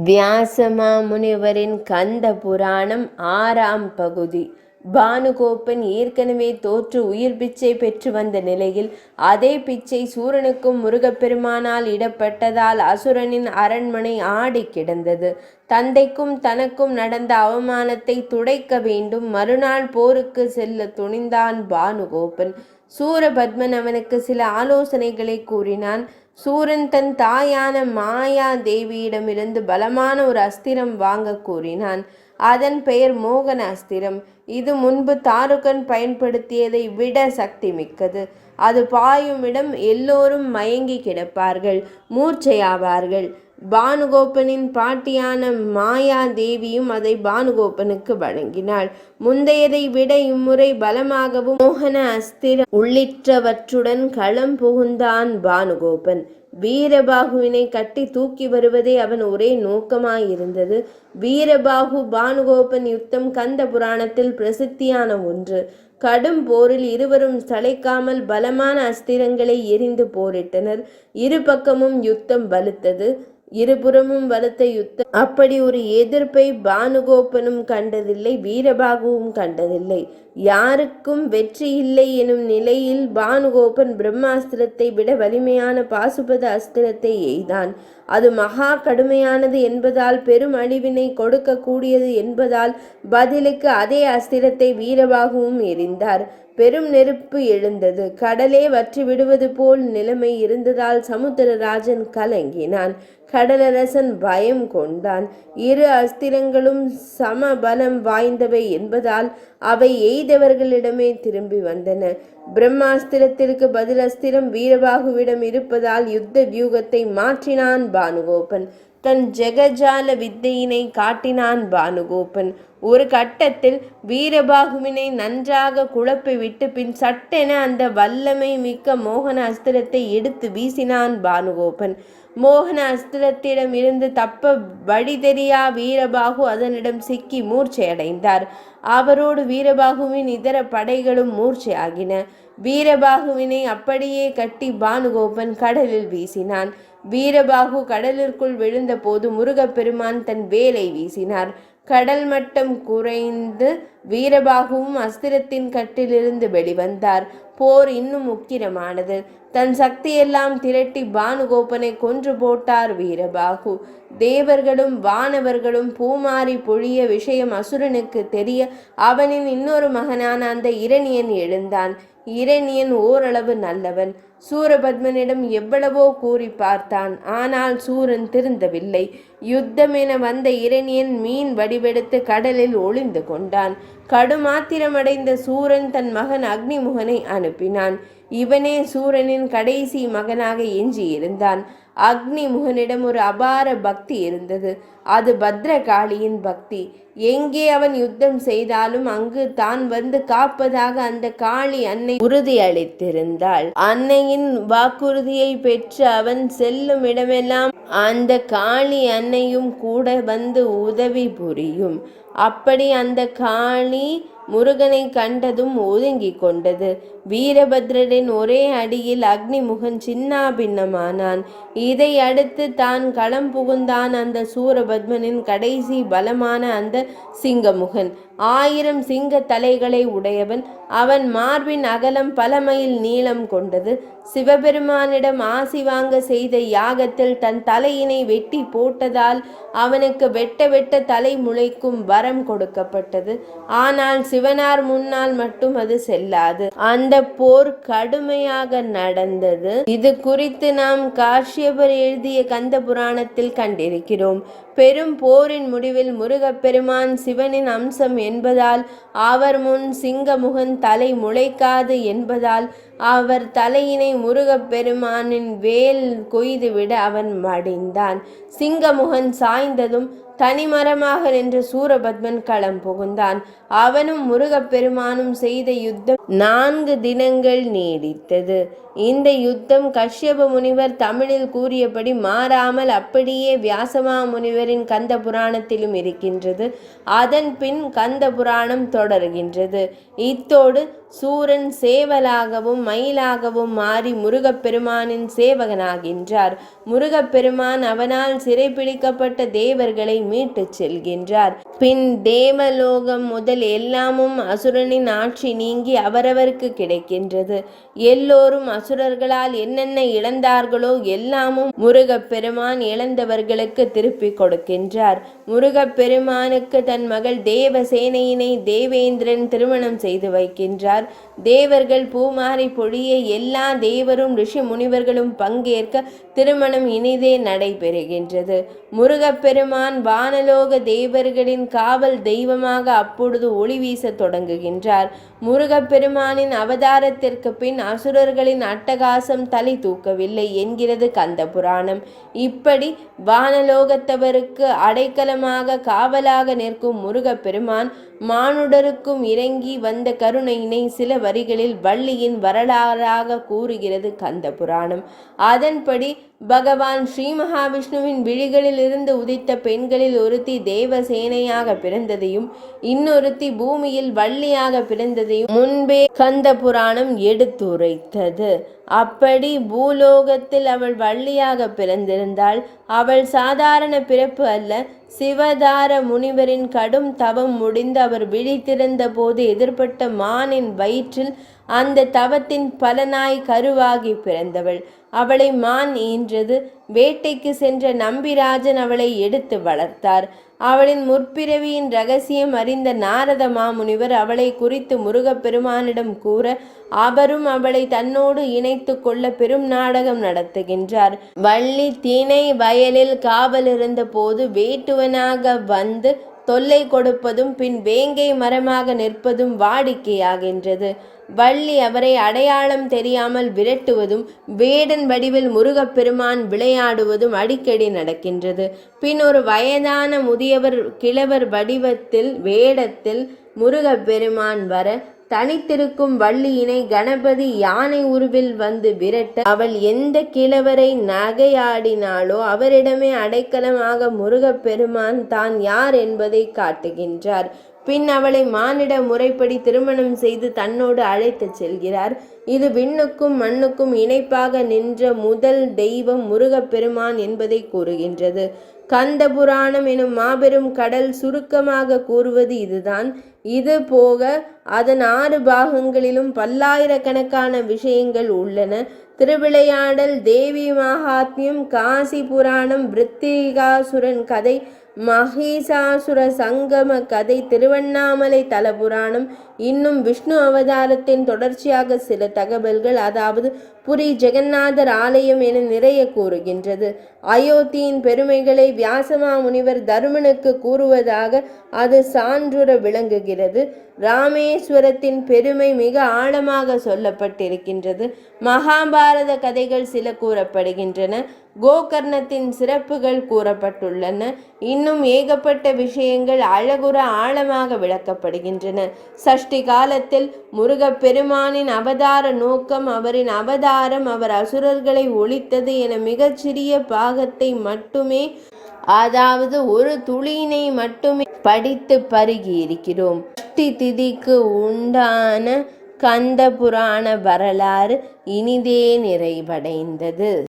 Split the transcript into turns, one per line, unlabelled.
வியாசமா முனிவரின் கந்த புராணம் 6ஆம் பகுதி. பானுகோபன் ஏற்கனவே தோற்று உயிர் பிச்சை பெற்று வந்த நிலையில் அதே பிச்சை சூரனுக்கும் முருகப்பெருமானால் இடப்பட்டதால் அசுரனின் அரண்மனை ஆடி கிடந்தது. தந்தைக்கும் தனக்கும் நடந்த அவமானத்தை துடைக்க வேண்டும். மறுநாள் போருக்கு செல்ல துணிந்தான் பானுகோபன். சூரபத்மன் அவனுக்கு சில ஆலோசனைகளை கூறினான். சூரன் தன் தாயான மாயா தேவியிடமிருந்து பலமான ஒரு அஸ்திரம் வாங்க கூறினான். அதன் பெயர் மோகன அஸ்திரம். இது முன்பு தாருகன் பயன்படுத்தியதை விட சக்தி மிக்கது. அது பாயுமிடம் எல்லோரும் மயங்கி கிடப்பார்கள், மூர்ச்சையாவார்கள். பானுகோபனின் பாட்டியான மாயா தேவியும் அதை பானுகோபனுக்கு வழங்கினாள். முந்தையதை விட இம்முறை பலமாகவும் மோகன அஸ்திரம் உள்ளிட்டவற்றுடன் களம் புகுந்தான் பானுகோபன். வீரபாகுவினை கட்டி தூக்கி வருவதே அவன் ஒரே நோக்கமாயிருந்தது. வீரபாகு பானுகோபன் யுத்தம் கந்த புராணத்தில் பிரசித்தியான ஒன்று. கடும் போரில் இருவரும் சளைக்காமல் பலமான அஸ்திரங்களை எரிந்து போரிட்டனர். இரு பக்கமும் யுத்தம் வலுத்தது. இருபுறமும் வலுத்த யுத்தம். அப்படி ஒரு எதிர்ப்பை பானுகோபனும் கண்டதில்லை, வீரபாகுவும் கண்டதில்லை. யாருக்கும் வெற்றி இல்லை எனும் நிலையில் பானுகோபன் பிரம்மாஸ்திரத்தை விட வலிமையான பாசுபத அஸ்திரத்தை எய்தான். அது மகா கடுமையானது என்பதால், பெரும் அழிவினை கொடுக்க கூடியது என்பதால் பதிலுக்கு அதே அஸ்திரத்தை வீரபாகுவும் எறிந்தார். பெரும் நெருப்பு எழுந்தது. கடலே வற்றி விடுவது போல் நிலைமை இருந்ததால் சமுத்திரராஜன் கலங்கினான். கடலரசன் பயம் கொண்டான். இரு அஸ்திரங்களும் சமபலம் வாய்ந்தவை என்பதால் அவை எய்தவர்களிடமே திரும்பி வந்தன. பிரம்மாஸ்திரத்திற்கு பதில் அஸ்திரம் வீரபாகுவிடம் இருப்பதால் யுத்த வியூகத்தை மாற்றினான் பானுகோபன். தன் ஜெகஜால வித்தையினை காட்டினான் பானுகோபன். ஒரு கட்டத்தில் வீரபாகுவினை நன்றாக குழப்பிவிட்டு பின் சட்டென அந்த வல்லமை மிக்க மோகன அஸ்திரத்தை எடுத்து வீசினான் பானுகோபன். மோகன அஸ்திரத்திடம் இருந்து தப்ப வழி தெரியா வீரபாகு அதனிடம் சிக்கி மூர்ச்சையடைந்தார். அவரோடு வீரபாகுவின் இதர படைகளும் மூர்ச்சையாகின. வீரபாகுவினை அப்படியே கட்டி பானுகோபன் கடலில் வீசினான். வீரபாகு கடலிற்குள் விழுந்த போது முருகப்பெருமான் தன் வேலை வீசினார். கடல் மட்டம் குறைந்து வீரபாகுவும் அஸ்திரத்தின் கட்டிலிருந்து வெளிவந்தார். போர் இன்னும் உக்கிரமானது. தன் சக்தியெல்லாம் திரட்டி பானுகோபனை கொன்று போட்டார் வீரபாகு. தேவர்களும் வானவர்களும் பூமாரி பொழிய விஷயம் அசுரனுக்கு தெரிய அவனின் இன்னொரு மகனான அந்த இரணியன் எழுந்தான். இரணியன் ஓரளவு நல்லவன். சூரபத்மனிடம் எவ்வளவோ கூறி பார்த்தான். ஆனால் சூரன் திருந்தவில்லை. யுத்தம் என வந்த இரணியன் மீன் வடிவெடுத்து கடலில் ஒளிந்து கொண்டான். கடுமாத்திரமடைந்த சூரன் தன் மகன் அக்னிமுகனை அனுப்பினான். இவனே சூரனின் கடைசி மகனாக எஞ்சியிருந்தான். அக்னிமுகனிடம் ஒரு அபார பக்தி இருந்தது. அது பத்ரகாளியின் பக்தி. எங்கே அவன் யுத்தம் செய்தாலும் அங்கு தான் வந்து காப்பதாக அந்த காளி அன்னை உறுதி அளித்திருந்தாள். அன்னையின் வாக்குறுதியை பெற்று அவன் செல்லும் இடமெல்லாம் அந்த காளி அன்னையும் கூட வந்து உதவி புரியும். அப்படி அந்த காளி முருகனை கண்டதும் ஒதுங்கி கொண்டது. வீரபத்ரரின் ஒரே அடியில் அக்னிமுகன் சின்னாபின்னமானான். இதை அடுத்து தான் களம் புகுந்தான் அந்த சூரபத்மனின் கடைசி பலமான அந்த சிங்கமுகன். 1000 சிங்க தலைகளை உடையவன். அவன் மார்பின் அகலம் பல மைல் நீளம் கொண்டது. சிவபெருமானிடம் ஆசி வாங்க செய்த யாகத்தில் தன் தலையினை வெட்டி போட்டதால் அவனுக்கு வெட்ட வெட்ட தலை முளைக்கும் வரம் கொடுக்கப்பட்டது. ஆனால் சிவனார் முன்னால் மட்டும் அது செல்லாது. அந்த போர் கடுமையாக நடந்தது. இது குறித்து நாம் காஷ்யபர் எழுதிய கந்த புராணத்தில் கண்டிருக்கிறோம். பெரும் போரின் முடிவில் முருகப்பெருமான் சிவனின் அம்சம் என்பதால் அவர் முன் சிங்கமுகன் தலை முளைக்காது என்பதால் அவர் தலையினை முருகப்பெருமானின் வேல் கொய்துவிட அவன் மடிந்தான். சிங்கமுகன் சாய்ந்ததும் தனிமரமாக நின்ற சூரபத்மன் களம் புகுந்தான். அவனும் முருகப்பெருமானும் செய்த யுத்தம் 4 தினங்கள் நீடித்தது. இந்த யுத்தம் கஷ்யப முனிவர் தமிழில் கூறியபடி மாறாமல் அப்படியே வியாசமா முனிவரின் கந்த புராணத்திலும் இருக்கின்றது. அதன் பின் கந்த புராணம் தொடர்கின்றது. இத்தோடு சூரன் சேவலாகவும் மயிலாகவும் மாறி முருகப்பெருமானின் சேவகனாகின்றார். முருகப்பெருமான் அவனால் சிறைப்பிடிக்கப்பட்ட தேவர்களை மீட்டுச் செல்கின்றார். பின் தேவலோகம் முதல் எல்லாமும் அசுரனின் ஆட்சி நீங்கி அவரவருக்கு கிடைக்கின்றது. எல்லோரும் அசுரர்களால் என்னென்ன இழந்தார்களோ எல்லாமும் முருகப்பெருமான் இழந்தவர்களுக்கு திருப்பி கொடுக்கின்றார். முருகப்பெருமானுக்கு தன் மகள் தேவசேனையினை தேவேந்திரன் திருமணம் செய்து வைக்கின்றார். தேவர்கள் பூமாரி பொழிய எல்லா தேவரும் ரிஷி முனிவர்களும் பங்கேற்க திருமணம் இனிதே நடைபெறுகின்றது. முருகப்பெருமான் வானலோக தேவர்களின் காவல் தெய்வமாக அப்பொழுது ஒளி வீச தொடங்குகின்றார். முருகப்பெருமானின் அவதாரத்திற்கு பின் அசுரர்களின் அட்டகாசம் தலை தூக்கவில்லை என்கிறது கந்த புராணம். இப்படி வானலோகத்தவருக்கு அடைக்கலமாக காவலாக நிற்கும் முருகப்பெருமான் மானுடருக்கும் இறங்கி வந்த கருணையினை சில வரிகளில் வள்ளியின் வரலாறாக கூறுகிறது கந்த புராணம். அதன்படி பகவான் ஸ்ரீ மகாவிஷ்ணுவின் விழிகளில் இருந்து உதித்த பெண்களில் ஒருத்தி தேவசேனையாக பிறந்ததையும் இன்னொருத்தி பூமியில் வள்ளியாக பிறந்ததையும் முன்பே கந்த புராணம் எடுத்துரைத்தது. அப்படி பூலோகத்தில் அவள் வள்ளியாக பிறந்திருந்தாள். அவள் சாதாரண பிறப்பு அல்ல. சிவதார முனிவரின் கடும் தவம் முடிந்து அவர் விழித்திருந்த போது எதிர்பட்ட மானின் வயிற்றில் அந்த தவத்தின் பலனாய் கருவாகி பிறந்தவள். அவளை மான் ஈன்றது. வேட்டைக்கு சென்ற நம்பிராஜன் அவளை எடுத்து வளர்த்தார். அவளின் முற்பிறவியின் ரகசியம் அறிந்த நாரத மாமுனிவர் அவளை குறித்து முருகப்பெருமானிடம் கூற அவரும் அவளை தன்னோடு இணைத்து கொள்ள பெரும் நாடகம் நடத்துகின்றார். வள்ளி திணை வயலில் காவல் இருந்த போது வேட்டுவனாக வந்து தொல்லை கொடுப்பதும் பின் வேங்கை மரமாக நிற்பதும் வாடிக்கையாகின்றது. வள்ளி அவரை அடையாளம் தெரியாமல் விரட்டுவதும் வேடன் வடிவில் முருகப்பெருமான் விளையாடுவதும் அடிக்கடி நடக்கின்றது. பின் ஒரு வயதான முதியவர் கிழவர் வடிவத்தில் வேடத்தில் முருகப்பெருமான் வர தனித்திருக்கும் வள்ளியினை கணபதி யானை உருவில் வந்து விரட்ட அவள் எந்த கிழவரை நகையாடினாளோ அவரிடமே அடைக்கலமாக முருகப்பெருமான் தான் யார் என்பதை காட்டுகின்றார். பின் அவளை மானிட முறைப்படி திருமணம் செய்து தன்னோடு அழைத்துச் செல்கிறார். இது விண்ணுக்கும் மண்ணுக்கும் இணைப்பாக நின்ற முதல் தெய்வம் முருகப்பெருமான் என்பதை கூறுகின்றது. கந்த புராணம் எனும் மாபெரும் கடல் சுருக்கமாக கூறுவது இதுதான். இது போக அதன் 6 பாகங்களிலும் பல்லாயிரக்கணக்கான விஷயங்கள் உள்ளன. திருவிளையாடல், தேவி மகாத்மியம், காசி புராணம், விருத்திகாசுரன் கதை, மகிஷாசுர சங்கம கதை, திருவண்ணாமலை தலபுராணம், இன்னும் விஷ்ணு அவதாரத்தின் தொடர்ச்சியாக சில தகவல்கள், அதாவது புரி ஜெகநாதர் ஆலயம் என நிறைய கூறுகின்றது. அயோத்தியின் பெருமைகளை வியாசமா முனிவர் தருமனுக்கு கூறுவதாக அது சான்றுற விளங்குகிறது. ராமேஸ்வரத்தின் பெருமை மிக ஆழமாக சொல்லப்பட்டிருக்கின்றது. மகாபாரத கதைகள் சில கூறப்படுகின்றன. கோகர்ணத்தின் சிறப்புகள் கூறப்பட்டுள்ளன. இன்னும் ஏகப்பட்ட விஷயங்கள் அழகுற ஆழமாக விளக்கப்படுகின்றன. சஷ்டி காலத்தில் முருகப்பெருமானின் அவதார நோக்கம், அவரின் அவதாரம், அவர் அசுரர்களை ஒழித்தது என மிகச்சிறிய பாகத்தை மட்டுமே, அதாவது ஒரு துளியினை மட்டுமே படித்து பருகி இருக்கிறோம். சஷ்டி திதிக்கு உண்டான கந்த புராண வரலாறு இனிதே நிறைவடைந்தது.